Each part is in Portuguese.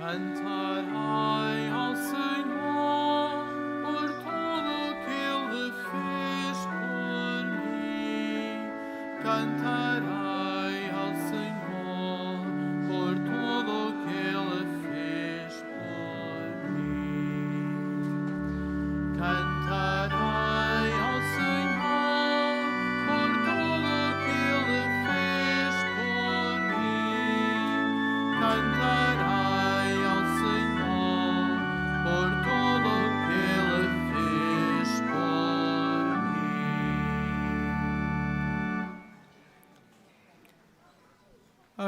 Cantarei ao Senhor por tudo que Ele fez por mim. Cantarei ao Senhor por tudo que Ele fez por mim. Cantarei ao Senhor por tudo que Ele fez por mim. Cantarei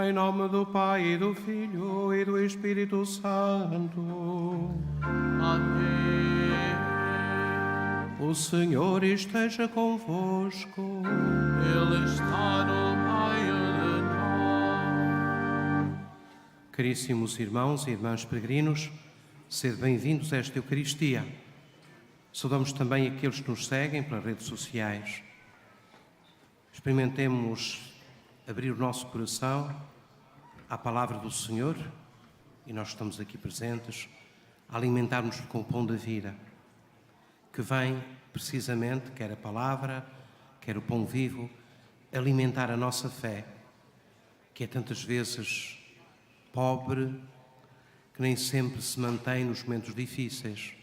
em nome do Pai, e do Filho, e do Espírito Santo. Amém. O Senhor esteja convosco. Ele está no meio de nós. Caríssimos irmãos e irmãs peregrinos, sede bem-vindos a esta Eucaristia. Saudamos também aqueles que nos seguem pelas redes sociais. Experimentemos abrir o nosso coração à palavra do Senhor, e nós estamos aqui presentes a alimentar-nos com o pão da vida, que vem precisamente, quer a palavra, quer o pão vivo, alimentar a nossa fé, que é tantas vezes pobre, que nem sempre se mantém nos momentos difíceis.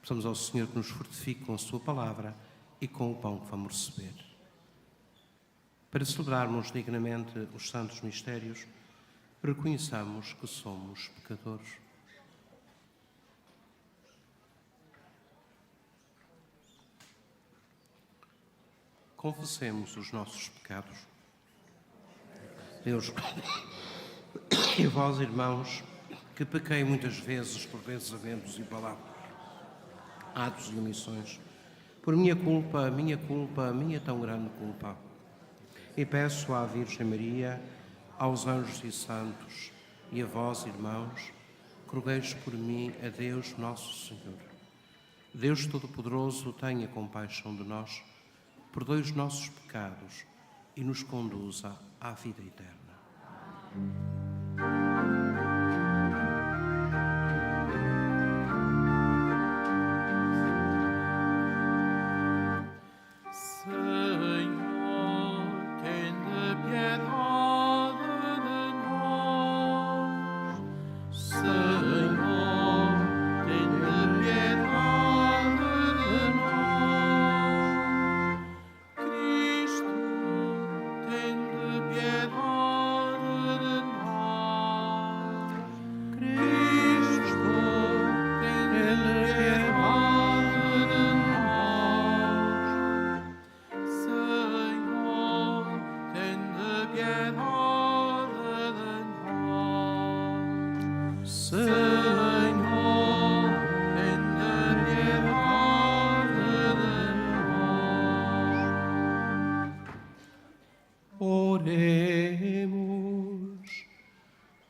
Peçamos ao Senhor que nos fortifique com a sua palavra e com o pão que vamos receber. Para celebrarmos dignamente os santos mistérios, reconheçamos que somos pecadores. Confessemos os nossos pecados. Deus, e vós, irmãos, que pequei muitas vezes por pensamentos e palavras, atos e omissões, por minha culpa, minha tão grande culpa. E peço à Virgem Maria, aos anjos e santos, e a vós, irmãos, que rogueis por mim a Deus nosso Senhor. Deus Todo-Poderoso, tenha compaixão de nós, perdoe os nossos pecados e nos conduza à vida eterna.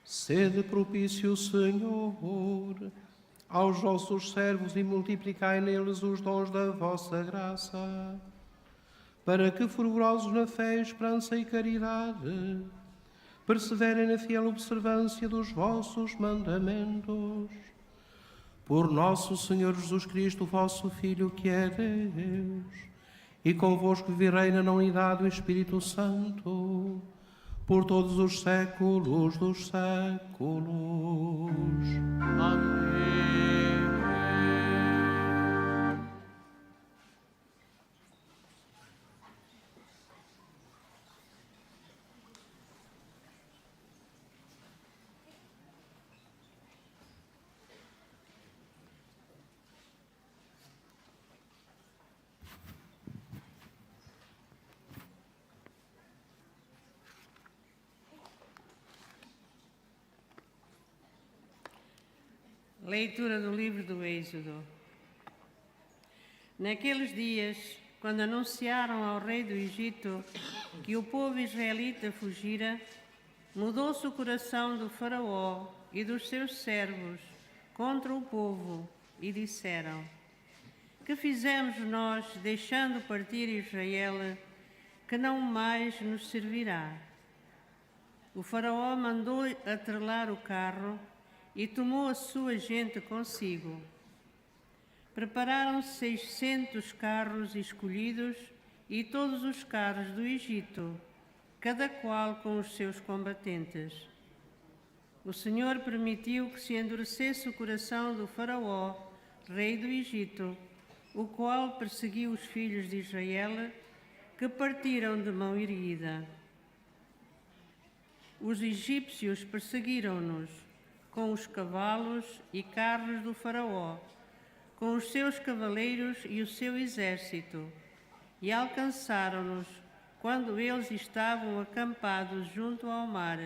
Sede propício, Senhor, aos vossos servos e multiplicai neles os dons da vossa graça, para que, fervorosos na fé, esperança e caridade, perseverem na fiel observância dos vossos mandamentos. Por nosso Senhor Jesus Cristo, vosso Filho, que é Deus, e convosco vive e reina na unidade do Espírito Santo, por todos os séculos dos séculos. Amém. Leitura do livro do Êxodo. Naqueles dias, quando anunciaram ao rei do Egito que o povo israelita fugira, mudou-se o coração do faraó e dos seus servos contra o povo e disseram: que fizemos nós, deixando partir Israel, que não mais nos servirá? O faraó mandou atrelar o carro e tomou a sua gente consigo. Prepararam 600 carros escolhidos e todos os carros do Egito, cada qual com os seus combatentes. O Senhor permitiu que se endurecesse o coração do Faraó, rei do Egito, o qual perseguiu os filhos de Israel, que partiram de mão erguida. Os egípcios perseguiram-nos com os cavalos e carros do Faraó, com os seus cavaleiros e o seu exército, e alcançaram-nos quando eles estavam acampados junto ao mar,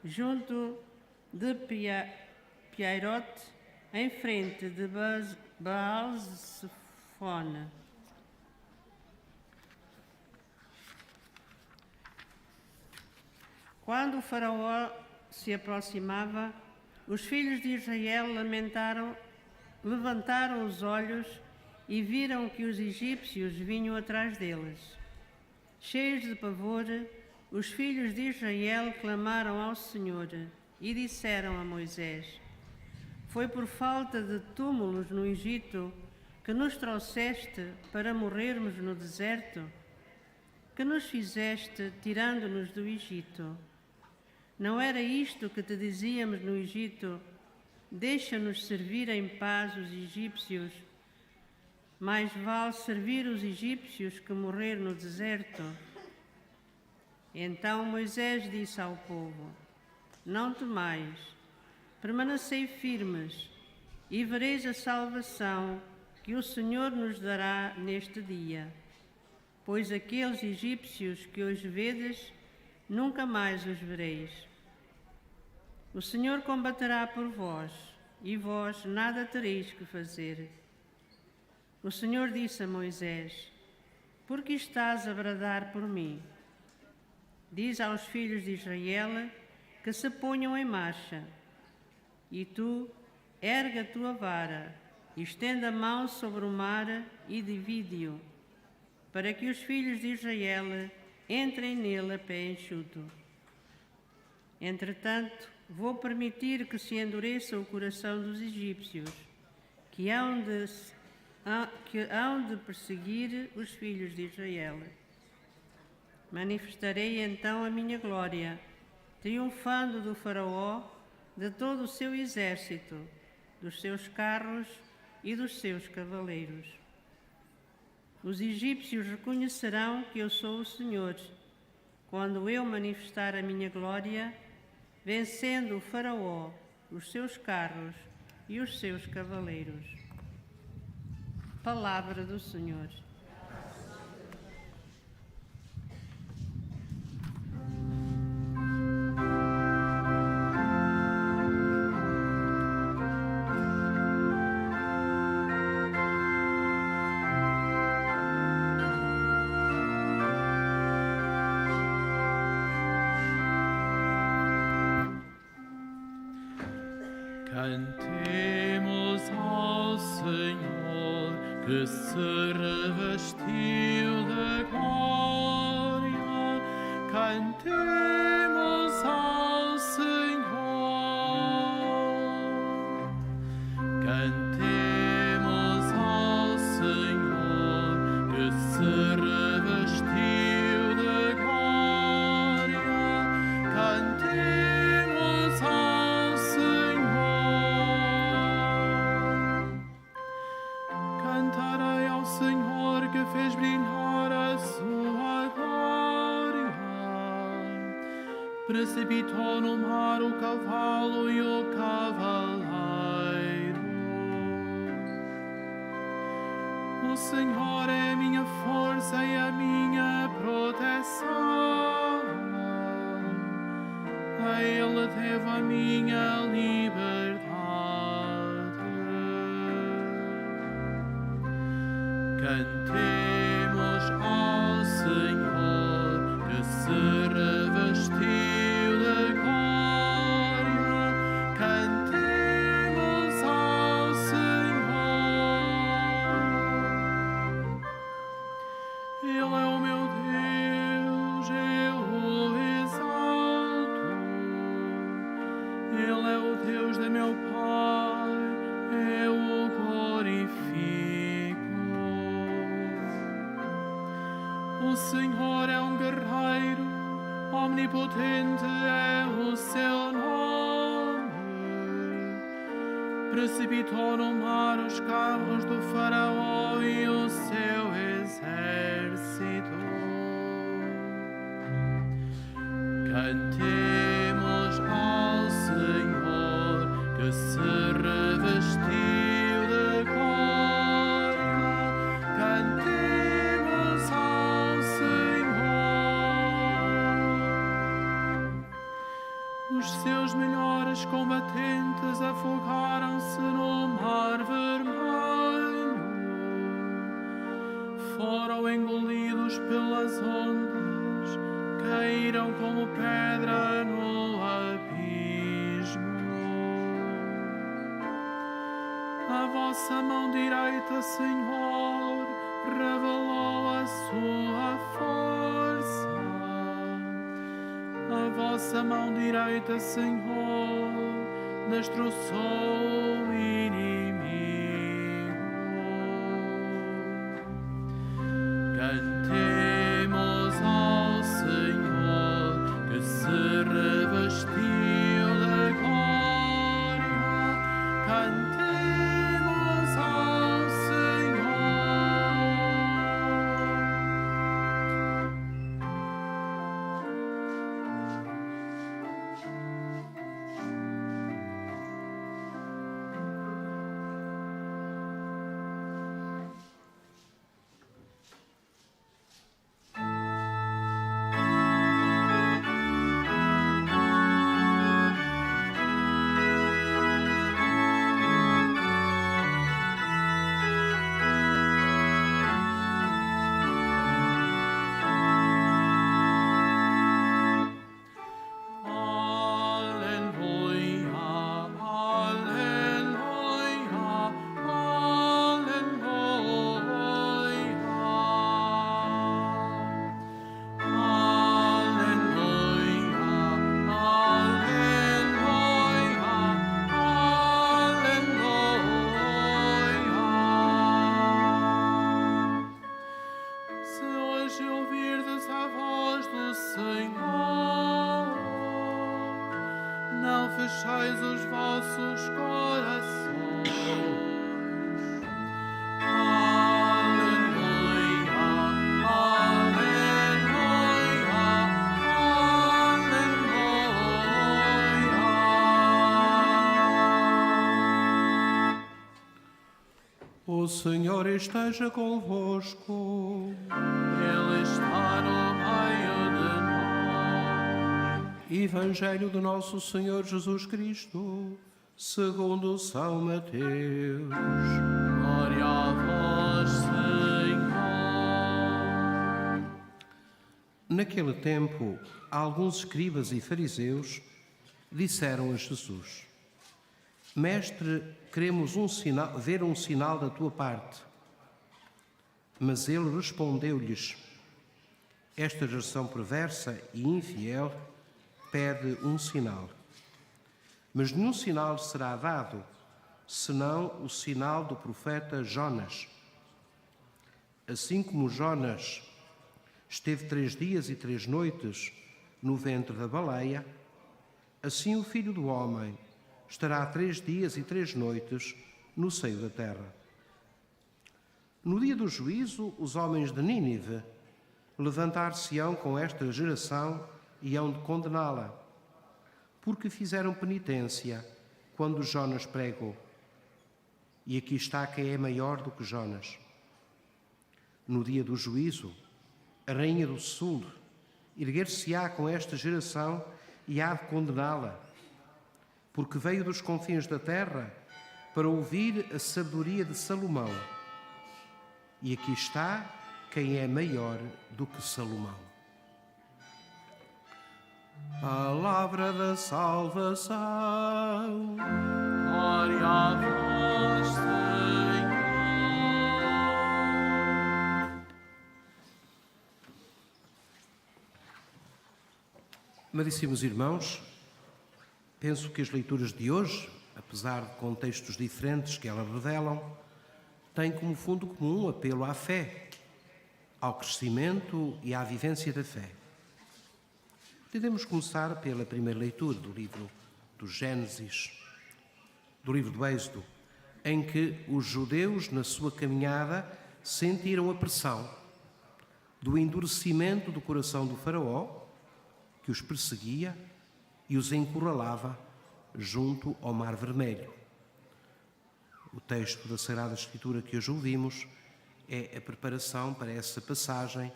junto de Piairote, em frente de Baal-Zephon. Quando o Faraó se aproximava, os filhos de Israel levantaram os olhos e viram que os egípcios vinham atrás deles. Cheios de pavor, os filhos de Israel clamaram ao Senhor e disseram a Moisés: Foi por falta de túmulos no Egito que nos trouxeste para morrermos no deserto? Que nos fizeste tirando-nos do Egito? Não era isto que te dizíamos no Egito? Deixa-nos servir em paz os egípcios. Mais vale servir os egípcios que morrer no deserto. Então Moisés disse ao povo: Não temais, permanecei firmes, e vereis a salvação que o Senhor nos dará neste dia. Pois aqueles egípcios que hoje vedes, nunca mais os vereis. O Senhor combaterá por vós, e vós nada tereis que fazer. O Senhor disse a Moisés: Por que estás a bradar por mim? Diz aos filhos de Israel que se ponham em marcha. E tu, erga a tua vara, e estenda a mão sobre o mar e divide-o, para que os filhos de Israel entrem nele a pé enxuto. Entretanto, vou permitir que se endureça o coração dos egípcios, que hão de perseguir os filhos de Israel. Manifestarei então a minha glória, triunfando do Faraó, de todo o seu exército, dos seus carros e dos seus cavaleiros. Os egípcios reconhecerão que eu sou o Senhor, quando eu manifestar a minha glória, vencendo o Faraó, os seus carros e os seus cavaleiros. Palavra do Senhor. Cantemos ao Senhor, que se revestiu de glória. Cantemos ao Senhor. Cantemos ao Senhor, que se revestiu de glória. Cantemos ao Cantarei ao Senhor, que fez brilhar a sua glória. Precipitou no mar o cavalo e o cavaleiro. O Senhor é a minha força e a minha proteção. A Ele devo a minha liberdade. Cantemos ao Senhor, que se revestiu de glória. Cantemos ao Senhor. Ele é o meu Deus, eu o exalto. Ele é o Deus de meu Pai, eu o glorifico. O Senhor é um guerreiro, omnipotente é o seu nome. Precipitou no mar os carros do faraó e o seu exército. Cantemos ao Senhor que se revestiu de glória. Cantemos ao Senhor. Os seus melhores combatentes afogaram-se no mar vermelho. Foram engolidos pelas ondas, caíram como pedra no abismo. A vossa mão direita, Senhor, revelou a sua força. A vossa mão direita, Senhor, destroçou o inimigo. Cantemos ao Senhor que se revestiu de glória. Cantemos ao Senhor. fechais os vossos corações. Aleluia, aleluia, aleluia. O Senhor esteja convosco. Ele está no meio de nós. Evangelho do nosso Senhor Jesus Cristo, segundo São Mateus. Glória a vós, Senhor. Naquele tempo, alguns escribas e fariseus disseram a Jesus: Mestre, queremos ver um sinal da tua parte. Mas ele respondeu-lhes: Esta geração perversa e infiel pede um sinal. Mas nenhum sinal será dado, senão o sinal do profeta Jonas. Assim como Jonas esteve 3 dias e 3 noites no ventre da baleia, assim o Filho do Homem estará 3 dias e 3 noites no seio da terra. No dia do juízo, os homens de Nínive levantar-se-ão com esta geração e hão de condená-la, porque fizeram penitência quando Jonas pregou. E aqui está quem é maior do que Jonas. No dia do juízo, a rainha do sul erguer-se-á com esta geração e há de condená-la, porque veio dos confins da terra para ouvir a sabedoria de Salomão. E aqui está quem é maior do que Salomão. Palavra da salvação. Glória a vós, Senhor. Amadíssimos irmãos, Penso que as leituras de hoje, apesar de contextos diferentes que elas revelam, têm como fundo comum um apelo à fé, ao crescimento e à vivência da fé. Podemos começar pela primeira leitura do livro do Gênesis, do livro do Êxodo, em que os judeus, na sua caminhada, sentiram a pressão do endurecimento do coração do faraó, que os perseguia e os encurralava junto ao Mar Vermelho. O texto da Sagrada Escritura que hoje ouvimos é a preparação para essa passagem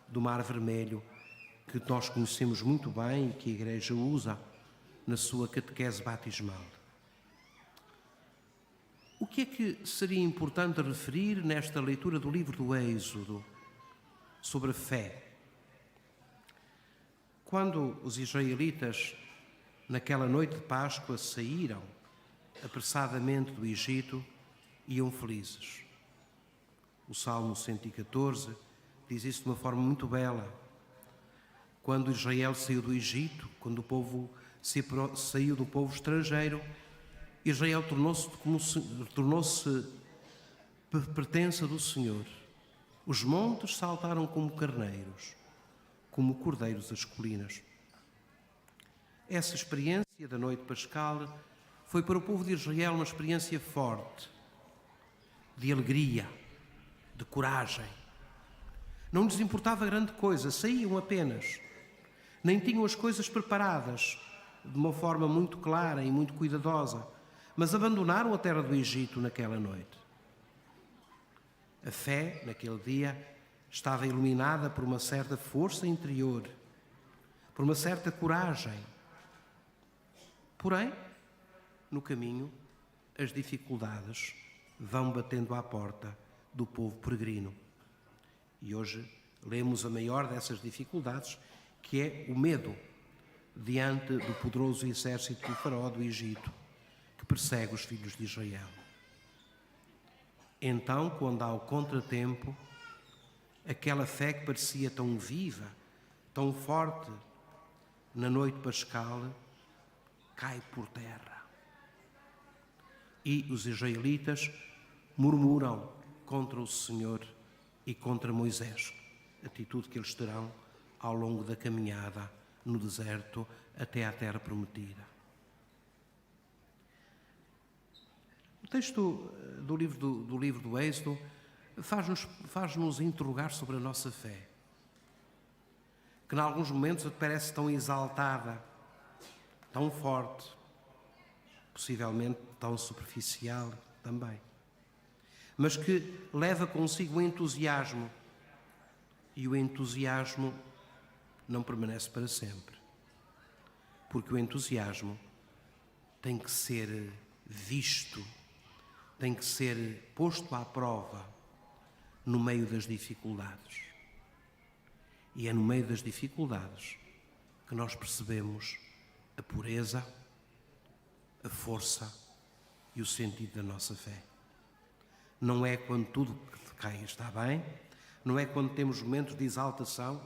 do Mar Vermelho, que nós conhecemos muito bem e que a Igreja usa na sua catequese batismal. O que é que seria importante referir nesta leitura do livro do Êxodo sobre a fé? Quando os israelitas, naquela noite de Páscoa, saíram apressadamente do Egito, iam felizes. O Salmo 114 diz isso de uma forma muito bela. Quando Israel saiu do Egito, quando o povo saiu do povo estrangeiro, Israel tornou-se pertença do Senhor. Os montes saltaram como carneiros, como cordeiros as colinas. Essa experiência da noite pascal foi para o povo de Israel uma experiência forte, de alegria, de coragem. Não lhes importava grande coisa, saíam apenas. Nem tinham as coisas preparadas de uma forma muito clara e muito cuidadosa, mas abandonaram a terra do Egito naquela noite. A fé, naquele dia, estava iluminada por uma certa força interior, por uma certa coragem. Porém, no caminho, as dificuldades vão batendo à porta do povo peregrino. E hoje lemos a maior dessas dificuldades, que é o medo diante do poderoso exército do faraó do Egito, que persegue os filhos de Israel. Então, quando há o contratempo, aquela fé que parecia tão viva, tão forte, na noite pascal, cai por terra. E os israelitas murmuram contra o Senhor e contra Moisés, atitude que eles terão ao longo da caminhada no deserto até à terra prometida. O texto do livro do Êxodo faz-nos interrogar sobre a nossa fé, que em alguns momentos parece tão exaltada, tão forte, possivelmente tão superficial também, mas que leva consigo o entusiasmo, e o entusiasmo não permanece para sempre, porque o entusiasmo tem que ser visto, tem que ser posto à prova no meio das dificuldades. E é no meio das dificuldades que nós percebemos a pureza, a força e o sentido da nossa fé. Não é quando tudo que cai está bem, não é quando temos momentos de exaltação.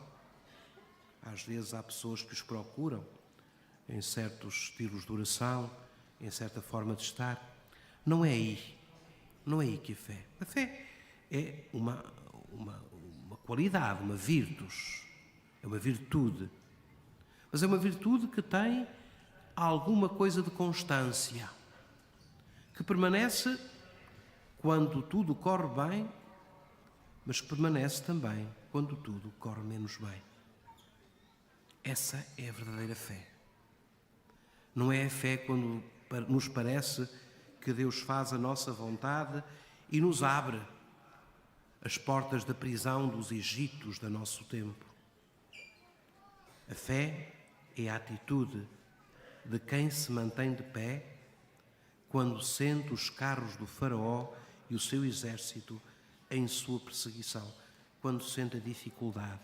Às vezes há pessoas que os procuram em certos estilos de oração, em certa forma de estar. Não é aí que a fé é uma qualidade, uma virtus, é uma virtude. Mas é uma virtude que tem alguma coisa de constância, que permanece quando tudo corre bem, mas que permanece também quando tudo corre menos bem. Essa é a verdadeira fé. Não é a fé quando nos parece que Deus faz a nossa vontade e nos abre as portas da prisão dos Egitos do nosso tempo. A fé é a atitude de quem se mantém de pé quando sente os carros do faraó e o seu exército em sua perseguição, quando sente a dificuldade,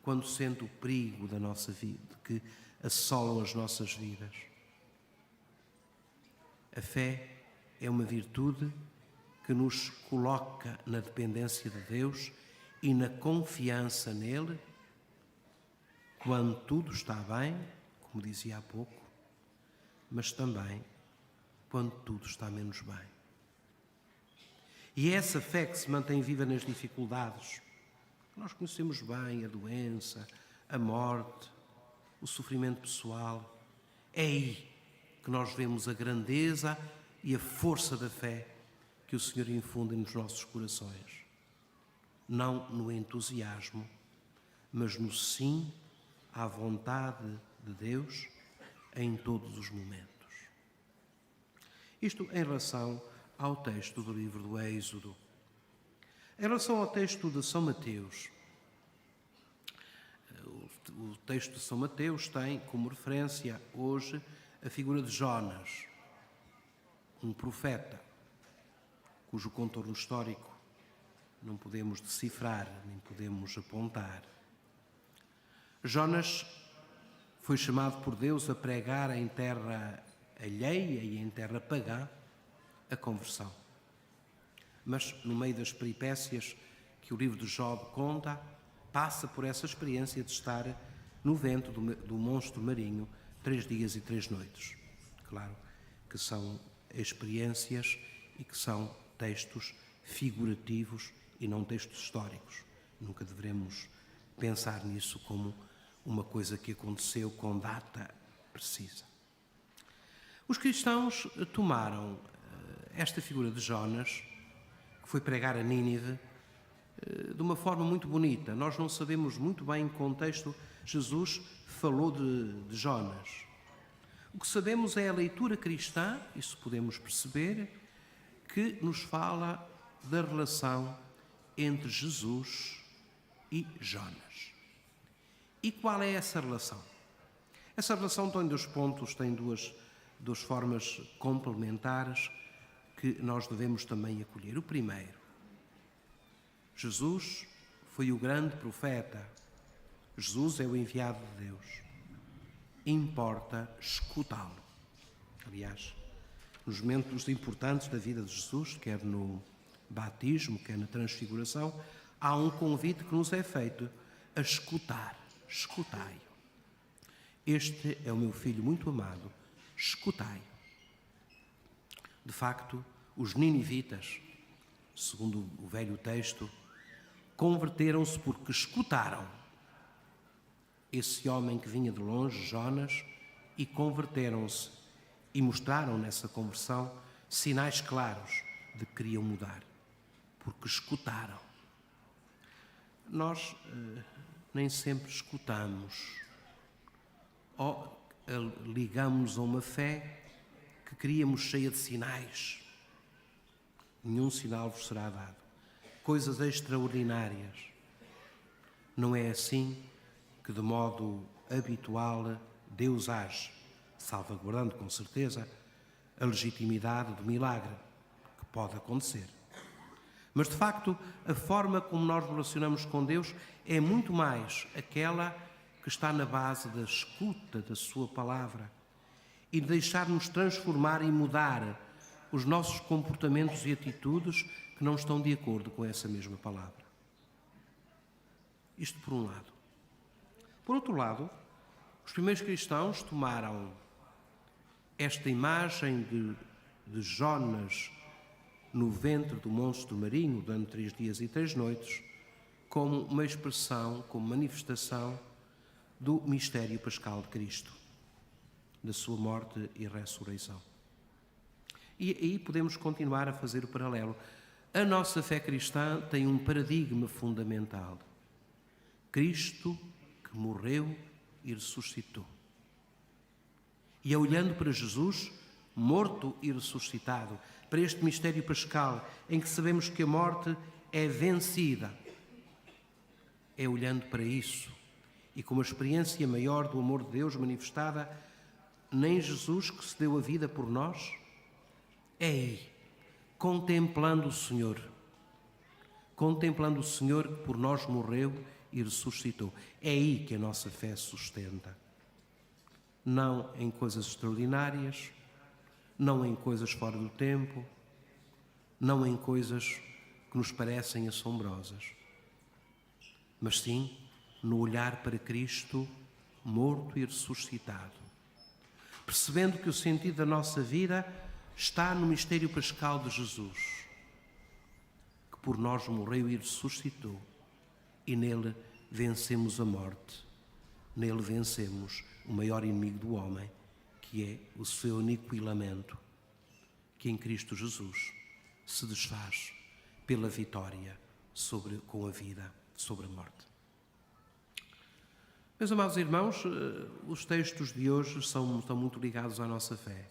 quando sente o perigo da nossa vida, que assolam as nossas vidas. A fé é uma virtude que nos coloca na dependência de Deus e na confiança nele, quando tudo está bem, como dizia há pouco, mas também quando tudo está menos bem. E é essa fé que se mantém viva nas dificuldades. Nós conhecemos bem a doença, a morte, o sofrimento pessoal. É aí que nós vemos a grandeza e a força da fé que o Senhor infunde nos nossos corações. Não no entusiasmo, mas no sim à vontade de Deus em todos os momentos. Isto em relação ao texto do livro do Êxodo. Em relação ao texto de São Mateus, o texto de São Mateus tem como referência hoje a figura de Jonas, um profeta, cujo contorno histórico não podemos decifrar, nem podemos apontar. Jonas foi chamado por Deus a pregar em terra alheia e em terra pagã a conversão. Mas, no meio das peripécias que o livro de Job conta, passa por essa experiência de estar no ventre do monstro marinho 3 dias e 3 noites. Claro que são experiências e que são textos figurativos e não textos históricos. Nunca devemos pensar nisso como uma coisa que aconteceu com data precisa. Os cristãos tomaram esta figura de Jonas, que foi pregar a Nínive, de uma forma muito bonita. Nós não sabemos muito bem em que contexto Jesus falou de Jonas. O que sabemos é a leitura cristã, isso podemos perceber, que nos fala da relação entre Jesus e Jonas. E qual é essa relação? Essa relação tem 2 pontos, tem duas formas complementares que nós devemos também acolher. O primeiro, Jesus foi o grande profeta. Jesus é o enviado de Deus. Importa escutá-lo. Aliás, nos momentos importantes da vida de Jesus, quer no batismo, quer na transfiguração, há um convite que nos é feito a escutar. Escutai-o. Este é o meu filho muito amado. Escutai-o. De facto, os ninivitas, segundo o velho texto, converteram-se porque escutaram esse homem que vinha de longe, Jonas, e converteram-se e mostraram nessa conversão sinais claros de que queriam mudar, porque escutaram. Nós nem sempre escutamos ou ligamos a uma fé que queríamos cheia de sinais. Nenhum sinal vos será dado. Coisas extraordinárias. Não é assim que, de modo habitual, Deus age, salvaguardando com certeza a legitimidade do milagre, que pode acontecer. Mas, de facto, a forma como nós relacionamos com Deus é muito mais aquela que está na base da escuta da sua palavra e de deixar-nos transformar e mudar os nossos comportamentos e atitudes que não estão de acordo com essa mesma palavra. Isto por um lado. Por outro lado, os primeiros cristãos tomaram esta imagem de Jonas no ventre do monstro marinho, durante 3 dias e 3 noites, como uma expressão, como manifestação do mistério pascal de Cristo, da sua morte e ressurreição. E aí podemos continuar a fazer o paralelo. A nossa fé cristã tem um paradigma fundamental. Cristo que morreu e ressuscitou. E é olhando para Jesus, morto e ressuscitado, para este mistério pascal, em que sabemos que a morte é vencida. É olhando para isso e com uma experiência maior do amor de Deus manifestada nem Jesus que se deu a vida por nós, é aí, contemplando o Senhor que por nós morreu e ressuscitou. É aí que a nossa fé se sustenta. Não em coisas extraordinárias, não em coisas fora do tempo, não em coisas que nos parecem assombrosas, mas sim no olhar para Cristo morto e ressuscitado. percebendo que o sentido da nossa vida está no mistério pascal de Jesus, que por nós morreu e ressuscitou, e nele vencemos a morte, nele vencemos o maior inimigo do homem, que é o seu aniquilamento, que em Cristo Jesus se desfaz pela vitória com a vida sobre a morte. Meus amados irmãos, os textos de hoje estão muito ligados à nossa fé.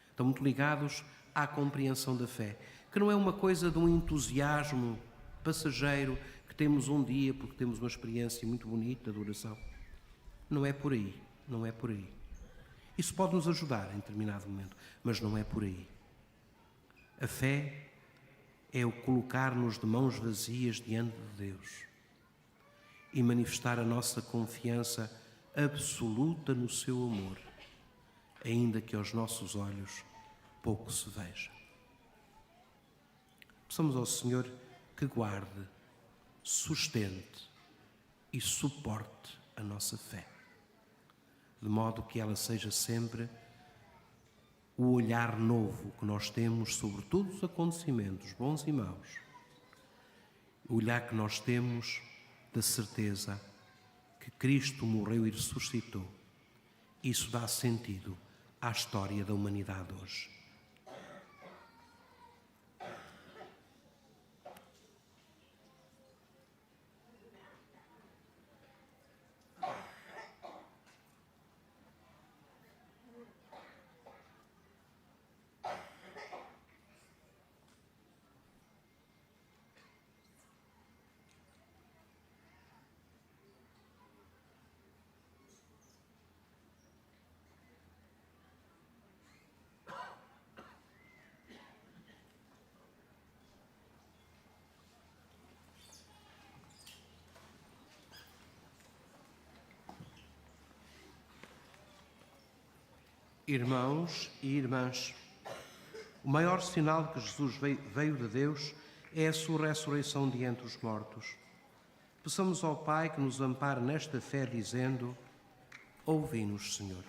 Estão muito ligados à compreensão da fé, que não é uma coisa de um entusiasmo passageiro que temos um dia porque temos uma experiência muito bonita de oração. Não é por aí, não é por aí. Isso pode nos ajudar em determinado momento, mas não é por aí. A fé é o colocar-nos de mãos vazias diante de Deus e manifestar a nossa confiança absoluta no seu amor, ainda que aos nossos olhos pouco se veja. Peçamos ao Senhor que guarde, sustente e suporte a nossa fé, de modo que ela seja sempre o olhar novo que nós temos sobre todos os acontecimentos, bons e maus, o olhar que nós temos da certeza que Cristo morreu e ressuscitou. Isso dá sentido à história da humanidade hoje. Irmãos e irmãs, o maior sinal de que Jesus veio de Deus é a sua ressurreição de entre os mortos. Peçamos ao Pai que nos ampare nesta fé, dizendo: ouvi-nos, Senhor.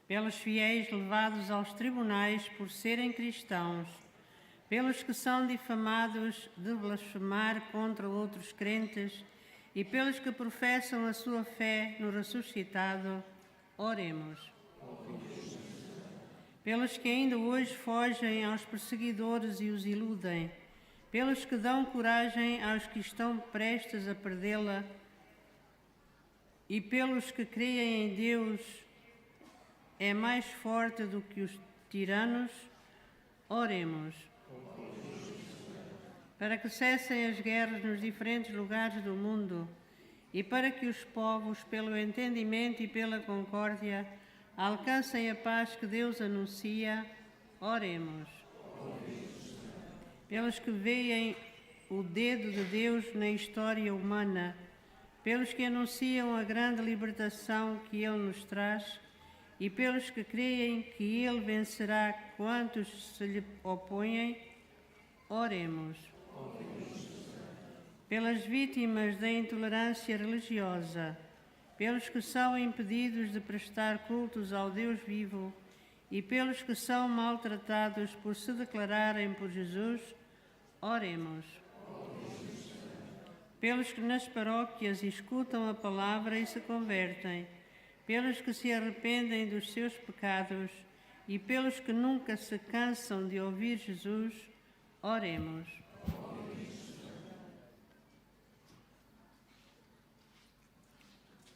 Pelos fiéis levados aos tribunais por serem cristãos, pelos que são difamados de blasfemar contra outros crentes e pelos que professam a sua fé no ressuscitado, oremos. Pelos que ainda hoje fogem aos perseguidores e os iludem, pelos que dão coragem aos que estão prestes a perdê-la e pelos que creem em Deus é mais forte do que os tiranos, oremos. Para que cessem as guerras nos diferentes lugares do mundo e para que os povos, pelo entendimento e pela concórdia, alcancem a paz que Deus anuncia, oremos. Pelos que veem o dedo de Deus na história humana, pelos que anunciam a grande libertação que Ele nos traz, e pelos que creem que Ele vencerá quantos se lhe opõem, oremos. Pelas vítimas da intolerância religiosa, pelos que são impedidos de prestar cultos ao Deus vivo e pelos que são maltratados por se declararem por Jesus, oremos. Pelos que nas paróquias escutam a palavra e se convertem, pelos que se arrependem dos seus pecados e pelos que nunca se cansam de ouvir Jesus, oremos.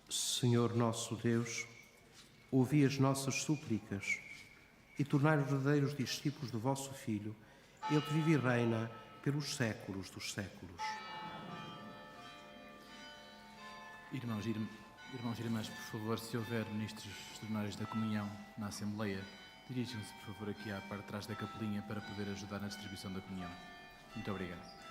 Senhor nosso Deus, ouvi as nossas súplicas e tornai-os verdadeiros discípulos do vosso Filho, Ele que vive e reina pelos séculos dos séculos. Irmãos e irmãs, por favor, se houver ministros extraordinários da comunhão na Assembleia, dirijam-se, por favor, aqui à parte de trás da capelinha para poder ajudar na distribuição da comunhão. Muito obrigado.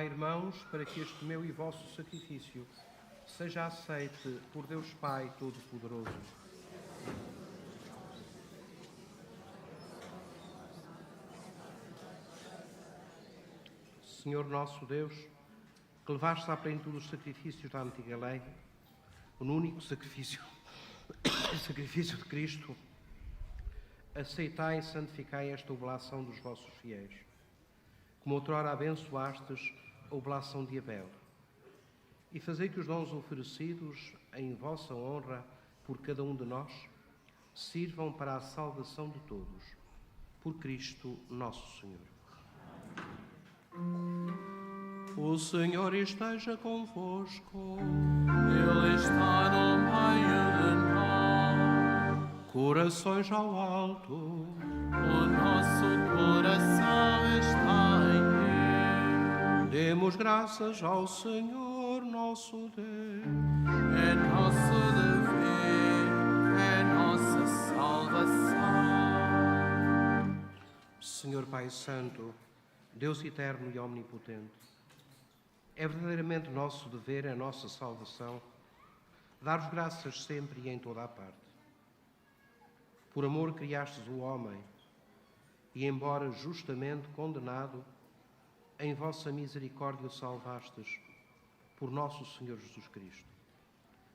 irmãos, para que este meu e vosso sacrifício seja aceite por Deus Pai Todo-Poderoso. Senhor nosso Deus, que levaste à plenitude os sacrifícios da antiga lei, o único sacrifício, sacrifício de Cristo, aceitai e santificai esta oblação dos vossos fiéis, como outrora abençoastes a oblação de Abel, e fazei que os dons oferecidos em vossa honra por cada um de nós sirvam para a salvação de todos, por Cristo nosso Senhor. O Senhor esteja convosco. Ele está no meio de nós. Corações ao alto. O nosso coração está em Deus. Demos graças ao Senhor nosso Deus. É nosso dever, é nossa salvação. Senhor Pai Santo, Deus eterno e omnipotente, é verdadeiramente nosso dever, é nossa salvação, dar-vos graças sempre e em toda a parte. Por amor criastes o homem, e embora justamente condenado, em vossa misericórdia o salvastes, por nosso Senhor Jesus Cristo.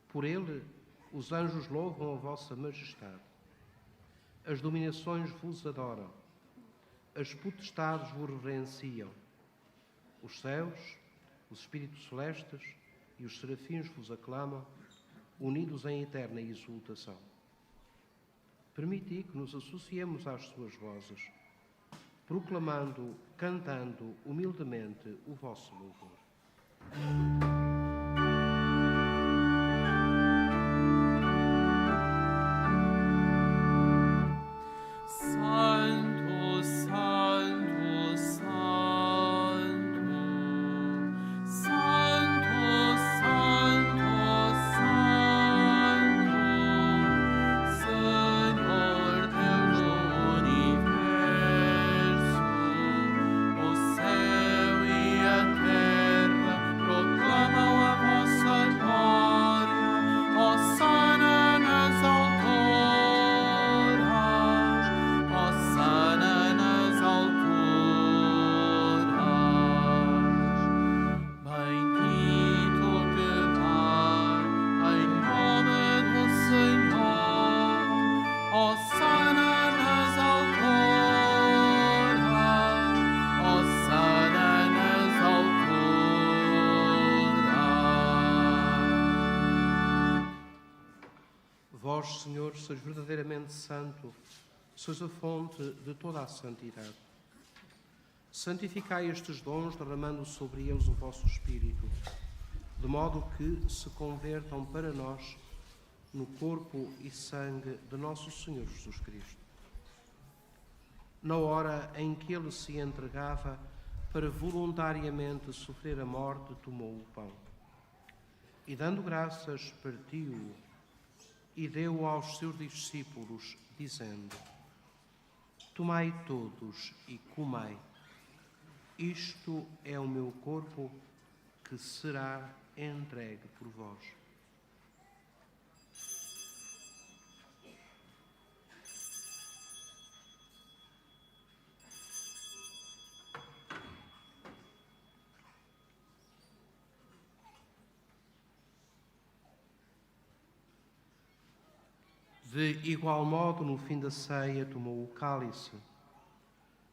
Por ele, os anjos louvam a vossa majestade, as dominações vos adoram, as potestades vos reverenciam, os céus, os espíritos celestes e os serafins vos aclamam, unidos em eterna exultação. Permiti que nos associemos às suas vozes, proclamando, cantando humildemente o vosso louvor. Santo, Santo, Santo, Santo, Santo, Santo, Senhor Deus do universo, o céu e a terra proclamam a vossa glória, hosanna nas alturas. Hosanna nas alturas, bendito que vai em nome do Senhor. Hosanna nas alturas, Hosanna nas alturas. Vós, Senhor, sois verdadeiramente santo, sois a fonte de toda a santidade. Santificai estes dons, derramando sobre eles o vosso Espírito, de modo que se convertam para nós no corpo e sangue de nosso Senhor Jesus Cristo. Na hora em que ele se entregava para voluntariamente sofrer a morte, tomou o pão e, dando graças, partiu-o e deu aos seus discípulos, dizendo: Tomai todos e comei. Isto é o meu corpo que será entregue por vós. De igual modo, no fim da ceia, tomou o cálice.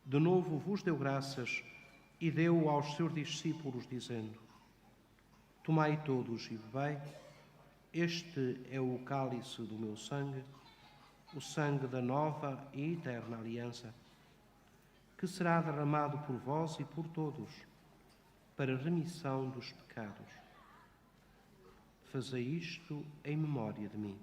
De novo vos deu graças e deu aos seus discípulos, dizendo: Tomai todos e bebei. Este é o cálice do meu sangue, o sangue da nova e eterna aliança, que será derramado por vós e por todos, para remissão dos pecados. Fazei isto em memória de mim.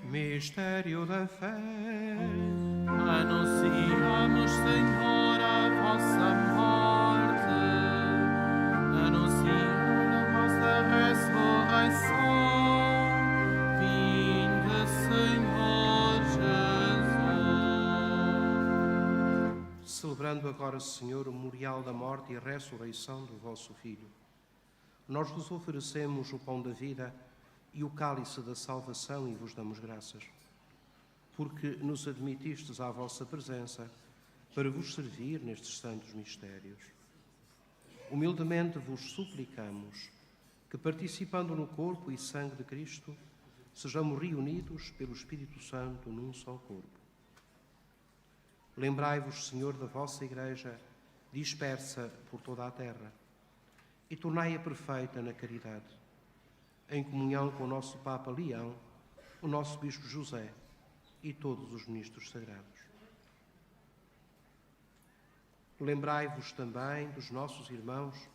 Mistério da fé. Anunciamos, Senhor, a vossa morte, anunciamos a vossa ressurreição. Vinde, Senhor Jesus. Celebrando agora, Senhor, o memorial da morte e ressurreição do vosso Filho, nós vos oferecemos o pão da vida e o cálice da salvação e vos damos graças, porque nos admitistes à vossa presença para vos servir nestes santos mistérios. Humildemente vos suplicamos que, participando no corpo e sangue de Cristo, sejamos reunidos pelo Espírito Santo num só corpo. Lembrai-vos, Senhor, da vossa Igreja dispersa por toda a terra e tornai-a perfeita na caridade, em comunhão com o nosso Papa Leão, o nosso Bispo José e todos os ministros sagrados. Lembrai-vos também dos nossos irmãos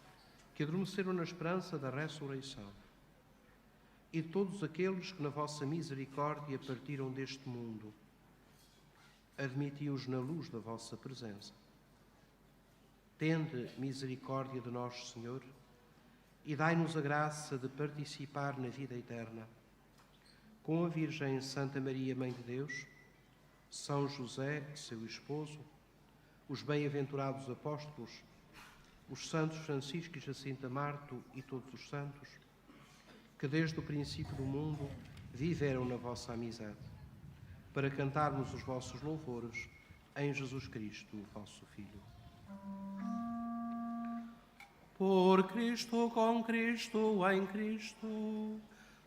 que adormeceram na esperança da ressurreição e de todos aqueles que na vossa misericórdia partiram deste mundo. Admiti-os na luz da vossa presença. Tende misericórdia de nós, Senhor, e dai-nos a graça de participar na vida eterna com a Virgem Santa Maria, Mãe de Deus, São José, seu esposo, os bem-aventurados apóstolos, os santos Francisco e Jacinta Marto e todos os santos, que desde o princípio do mundo viveram na vossa amizade, para cantarmos os vossos louvores em Jesus Cristo, o vosso Filho. Por Cristo, com Cristo, em Cristo,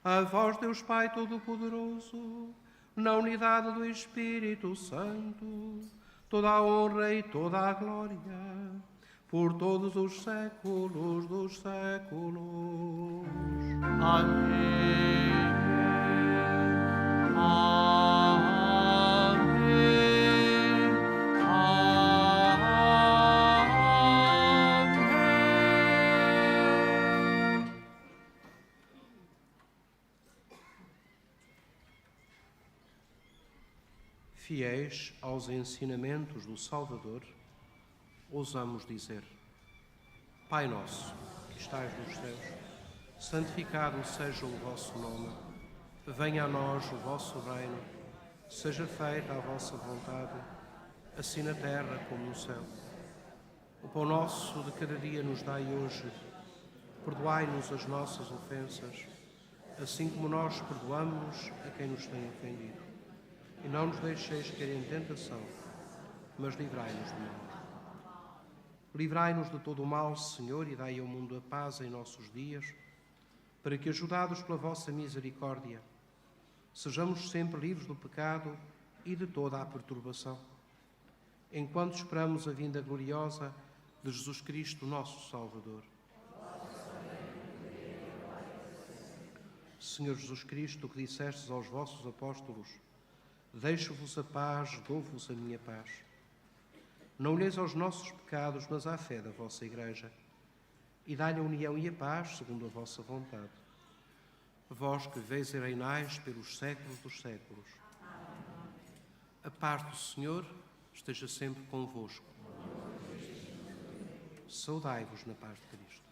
a vós, Deus Pai Todo-Poderoso, na unidade do Espírito Santo, toda a honra e toda a glória, por todos os séculos dos séculos. Amém. Fiéis aos ensinamentos do Salvador, ousamos dizer: Pai nosso, que estais nos céus, santificado seja o vosso nome. Venha a nós o vosso reino. Seja feita a vossa vontade, assim na terra como no céu. O pão nosso de cada dia nos dai hoje. Perdoai-nos as nossas ofensas, assim como nós perdoamos a quem nos tem ofendido. E não nos deixeis cair em tentação, mas livrai-nos do mal. Livrai-nos de todo o mal, Senhor, e dai ao mundo a paz em nossos dias, para que, ajudados pela vossa misericórdia, sejamos sempre livres do pecado e de toda a perturbação, enquanto esperamos a vinda gloriosa de Jesus Cristo, nosso Salvador. Senhor Jesus Cristo, que dissestes aos vossos apóstolos: deixo-vos a paz, dou-vos a minha paz. Não olheis aos nossos pecados, mas à fé da vossa Igreja, e dai-lhe a união e a paz segundo a vossa vontade. Vós que viveis e reinais pelos séculos dos séculos. A paz do Senhor esteja sempre convosco. Saudai-vos na paz de Cristo.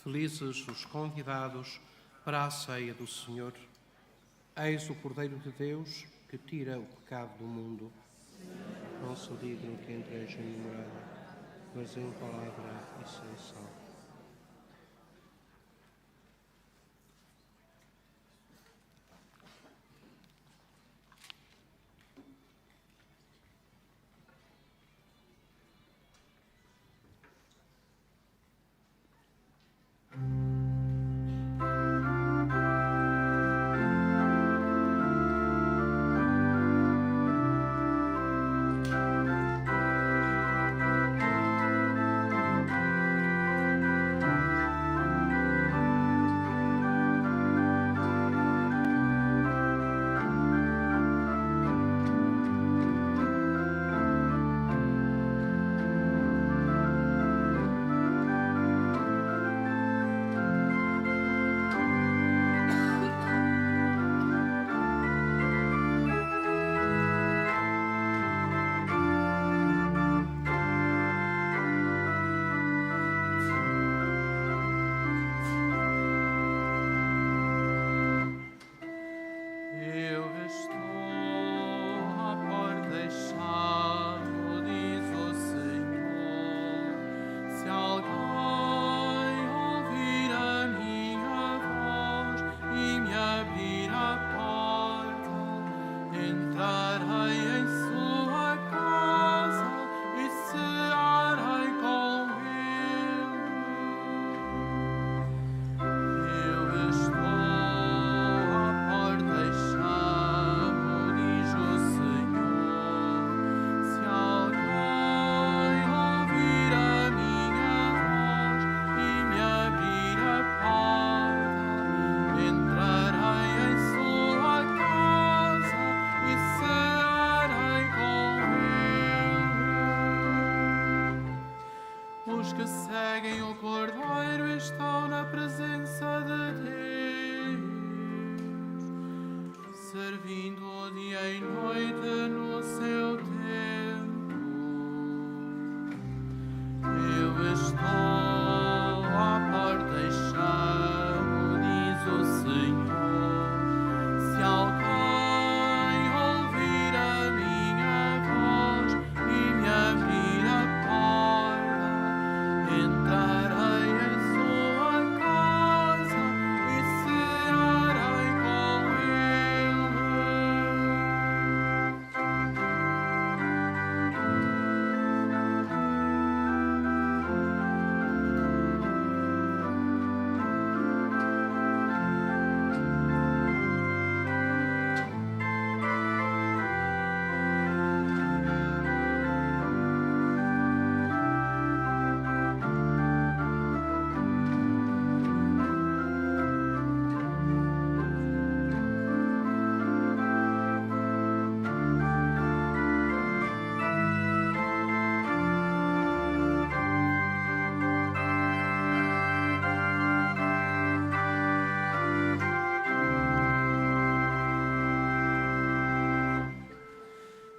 Felizes os convidados para a ceia do Senhor. Eis o Cordeiro de Deus que tira o pecado do mundo. Não sou digno que entreis em minha morada, mas em palavra e serei salvo.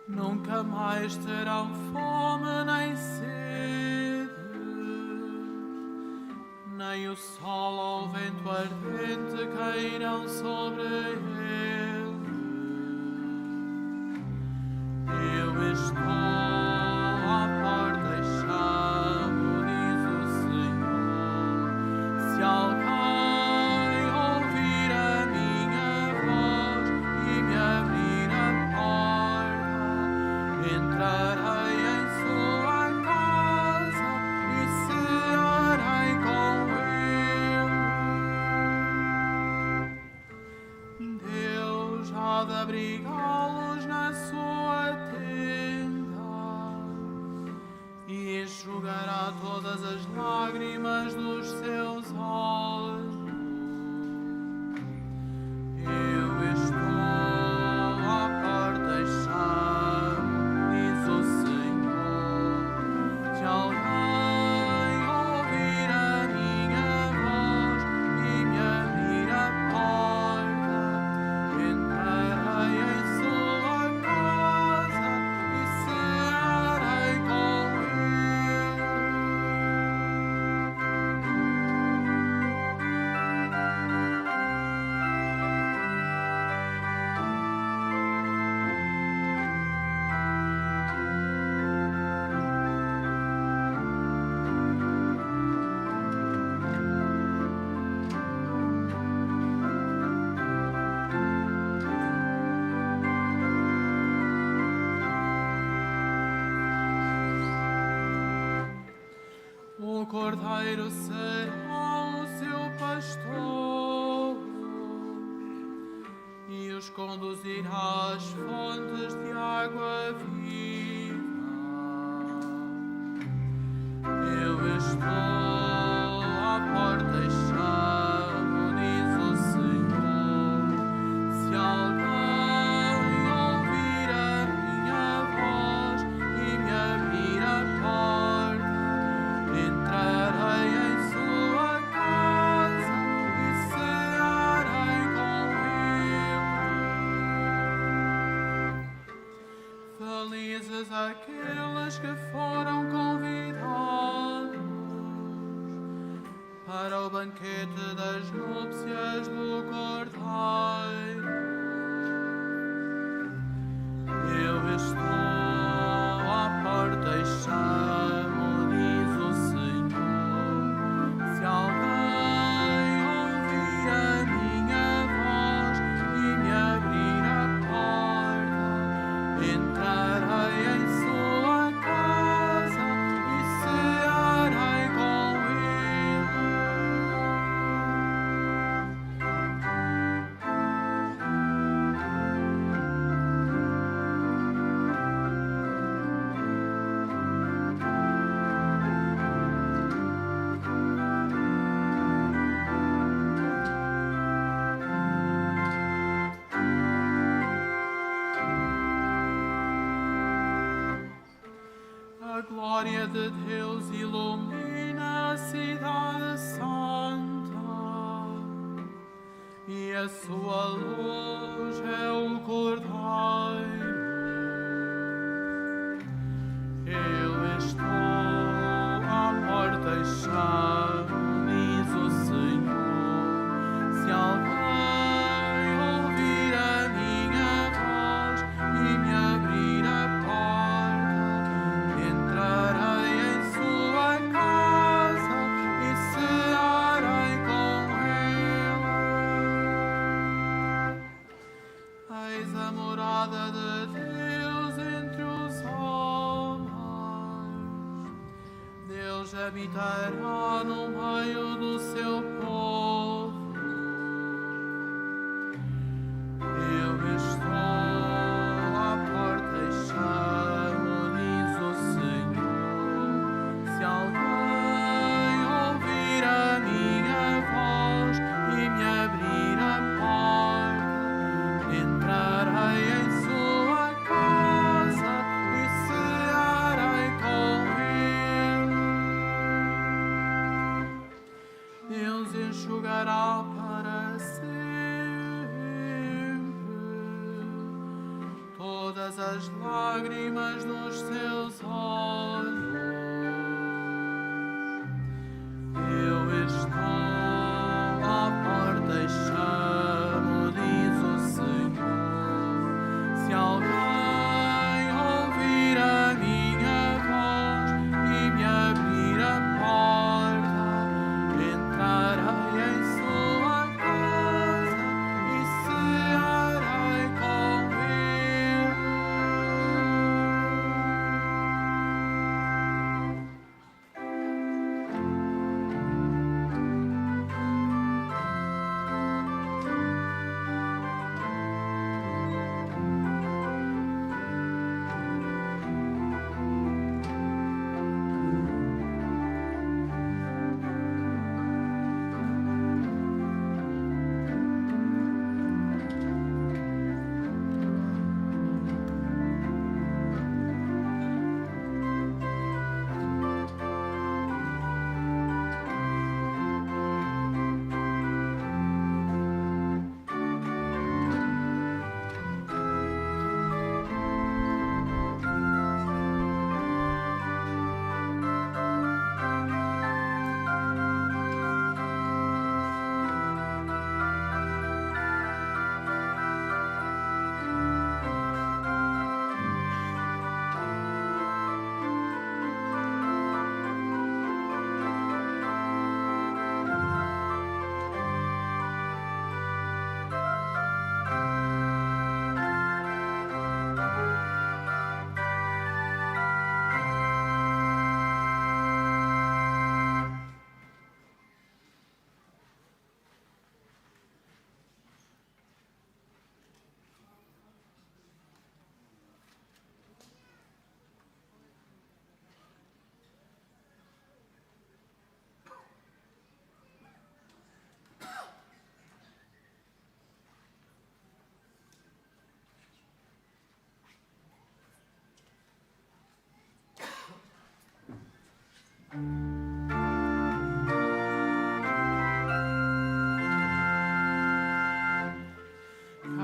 Nunca mais terão fome nem sede, nem o sol ou o vento ardente cairão sobre eles. Eu estou à porta e chamo, diz o Senhor. Se alguém ouvir a minha voz e me abrir a porta, entrarei em sua casa e cearei com ele. Deus há de abrigá-los na sua tenda e enxugará todas as lágrimas dos seus olhos. Eu estou à porta e chamo, diz o Senhor. Se alguém ouvir a minha voz e me abrir a porta, entrarei em sua casa e cearei com ele. cordeiro será o seu pastor e os conduzirá às fontes de água viva. Eu estou à porta e chamo, diz o Senhor. Se alguém ouvir a minha voz e me abrir a porta, entrarei em sua casa e cearei com ele. Felizes aqueles que foram convidados para o banquete das núpcias do Cordeiro. Eu estou à porta e chamo, diz o Senhor. Se alguém ouvir a minha voz e me abrir a porta, entrarei em sua casa e cearei com ele. A glória de Deus ilumina a cidade santa e a sua luz é o Cordeiro. Eu estou à porta e chamo, diz o Senhor. Se alguém ouvir a minha voz e me abrir a porta, entrarei em sua casa e cearei com ele. Eis a morada de Deus entre os homens. Deus habitará no meio do seu povo. Eu estou à porta e chamo, diz o Senhor. Se alguém ouvir a minha voz e me abrir a porta, entrarei em sua casa e cearei com ele. Deus enxugará para sempre todas as lágrimas dos seus olhos. Eu estou à porta e chamo, diz o Senhor. Se alguém ouvir a minha voz e me abrir a porta, entrarei em sua casa e cearei com ele.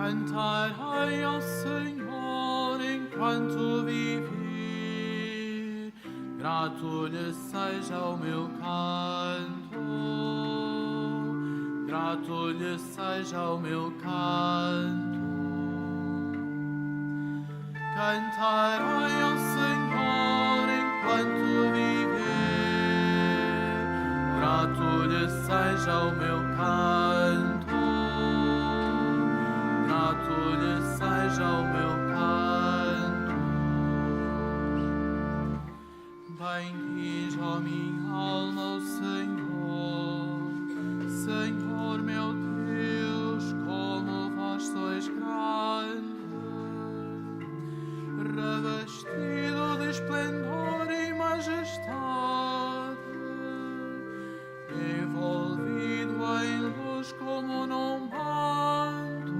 Cantarei ao Senhor enquanto viver, grato lhe seja o meu canto, grato lhe seja o meu canto. Cantarei ao Senhor enquanto viver, grato lhe seja o meu canto, grato lhe seja o meu canto. Bendiz, ó minha alma, o Senhor, Senhor meu Deus, como vós sois grande, revestido de esplendor e majestade, envolvido em luz como num manto.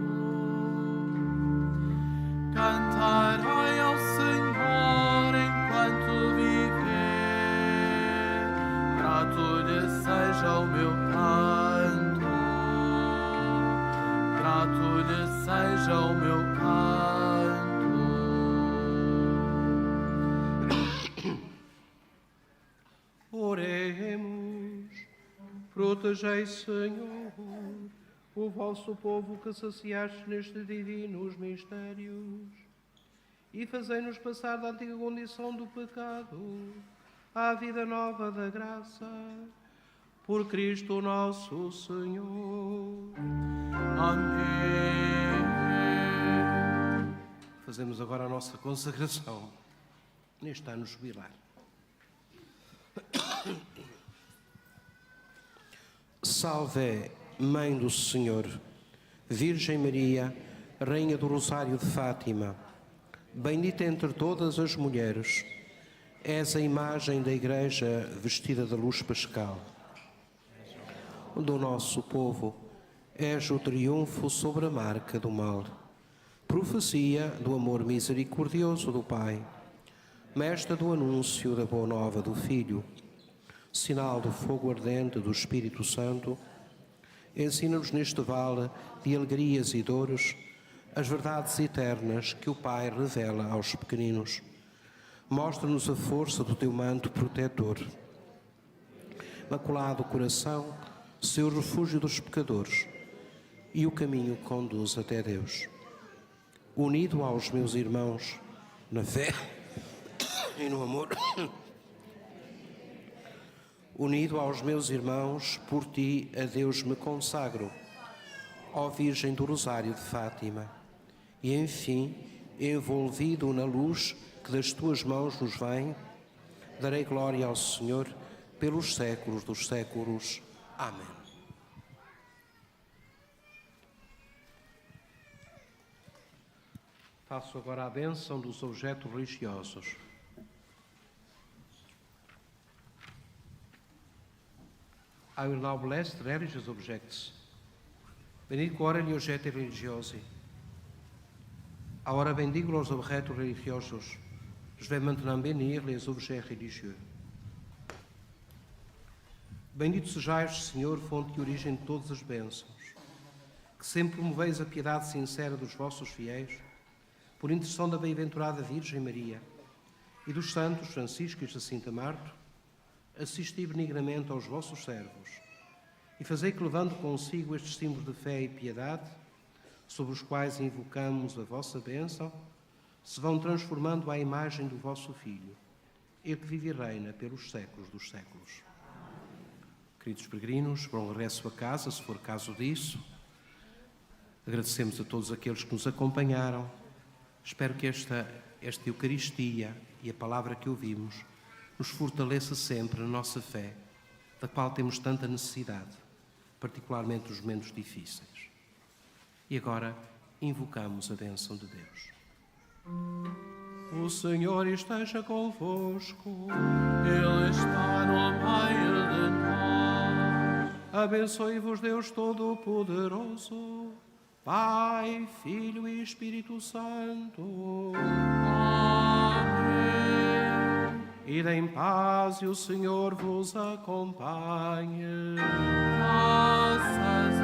Cantarei ao Senhor enquanto viver, grato lhe seja o meu canto, grato lhe seja o meu canto. Oremos. Protegei, Senhor, o vosso povo que saciaste nestes divinos mistérios e fazei-nos passar da antiga condição do pecado à vida nova da graça. Por Cristo nosso Senhor. Amém. Fazemos agora a nossa consagração neste ano jubilar. Salve, Mãe do Senhor, Virgem Maria, Rainha do Rosário de Fátima, bendita entre todas as mulheres, és a imagem da Igreja vestida de luz pascal. Do nosso povo, és o triunfo sobre a marca do mal, profecia do amor misericordioso do Pai, mestra do anúncio da boa nova do Filho, sinal do fogo ardente do Espírito Santo. Ensina-nos neste vale de alegrias e dores as verdades eternas que o Pai revela aos pequeninos. Mostra-nos a força do teu manto protetor. Maculado coração, seu refúgio dos pecadores, e o caminho que conduz até Deus. Unido aos meus irmãos na fé e no amor, unido aos meus irmãos, por ti a Deus me consagro, ó Virgem do Rosário de Fátima, e enfim, envolvido na luz que das tuas mãos nos vem, darei glória ao Senhor pelos séculos dos séculos. Amém. Faço agora a bênção dos objetos religiosos. I will now bless the religious objects. Benedico ora gli oggetti religiosi. Ora bendigo os objetos religiosos. Je vais maintenant bénir les objets religieux. Bendito sejais, Senhor, fonte e origem de todas as bênçãos, que sempre promoveis a piedade sincera dos vossos fiéis, por intercessão da bem-aventurada Virgem Maria e dos santos Francisco e Jacinta Marto, assisti benignamente aos vossos servos e fazei que, levando consigo estes símbolos de fé e piedade, sobre os quais invocamos a vossa bênção, se vão transformando à imagem do vosso Filho, ele que vive e reina pelos séculos dos séculos. Queridos peregrinos, bom regresso a casa, se for caso disso. Agradecemos a todos aqueles que nos acompanharam. Espero que esta Eucaristia e a palavra que ouvimos nos fortaleça sempre na nossa fé, da qual temos tanta necessidade, particularmente nos momentos difíceis. E agora invocamos a bênção de Deus. O Senhor esteja convosco. Ele está no meio de nós. Abençoe-vos Deus Todo-Poderoso, Pai, Filho e Espírito Santo. Amém. Ide em paz e o Senhor vos acompanhe. Graças